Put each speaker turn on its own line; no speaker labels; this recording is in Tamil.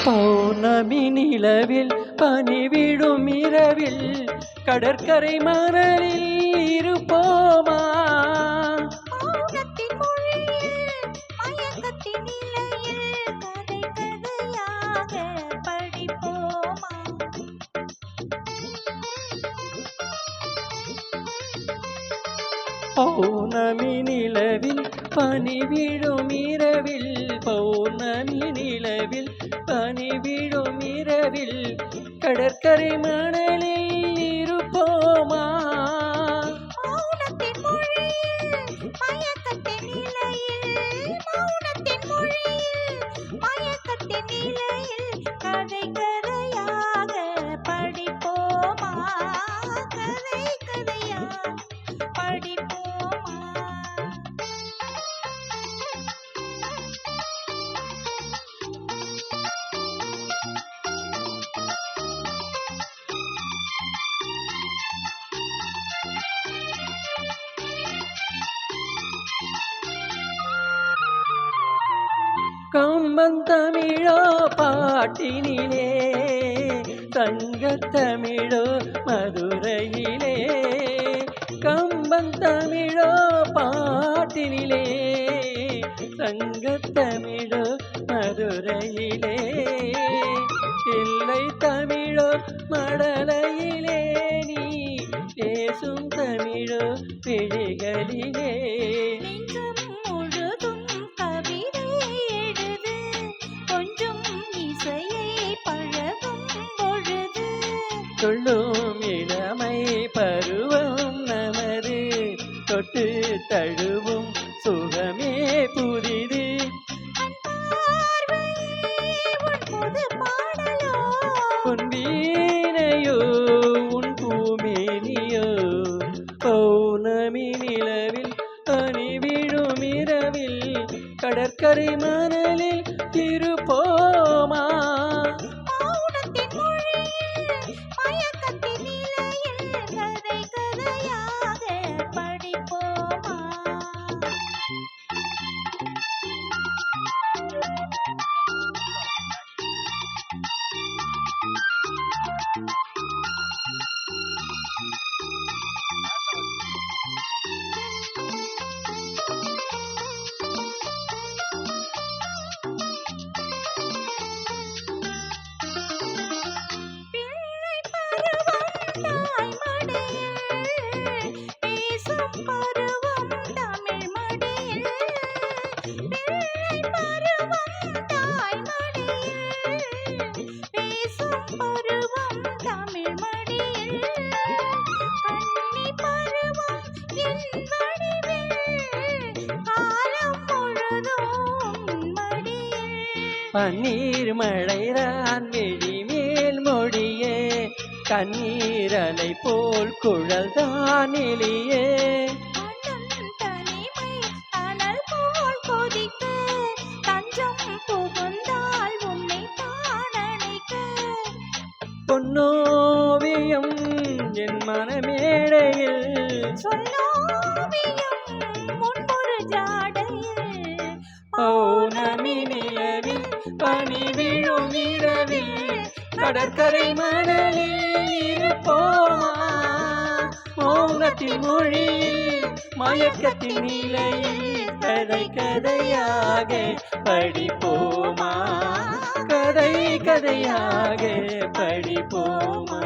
பௌர்ணமி நிலவில் பனிவிடும் இரவில் கடற்கரை மணலில் இருப்போமா?
மௌனத்தின் மொழியில் மயக்கத்தின் நிலையில் கதை கதையாக படிப்போமா?
பௌர்ணமி நிலவில் பனிவிடும் இரவில் பௌர்ணமி நிலவில் பனிவிடும் இரவில் கடற்கரை மணலில் இருப்போமா?
மௌனத்தின் மொழியில் மயக்கத்தின் நிலையில் மௌனத்தின் மொழியில் மயக்கத்தின் நிலையில் கதை கதையாக படிப்போமா? கதை கதையாக படிப்போமா?
கம்பன் தமிழோ பாட்டினிலே சங்கத்தமிழோ மதுரையிலே. கம்பன் தமிழோ பாட்டினிலே சங்கத்தமிழோ மதுரையிலே. இல்லை தமிழோ மடலையிலே நீ பேசும் தமிழோ விழிகளிலே. துள்ளும் இளமை பருவம் நமது தொட்டு தழுவும் சுகமே புதிது. உன் வீணையோ உன் பூமேனியோ பௌர்ணமி நிலவில் பனிவிடும் இரவில் கடற்கரை மணலில் இருப்போமா? பன்னீர் மழைதான் விழி மேல் மொழியே கண்ணீரலை போல் குழல்தான் எளியே. பொன்னோவியம் என் மனமேடையில் பௌர்ணமி நிலவில் பனிவிடும் இரவில் கடற்கரை மணலில் இருப்போமா? மௌனத்தின் மொழியில் மயக்கத்தின் நிலையில் கதை கதையாக படிப்போமா? கதை கதையாக படிப்போமா?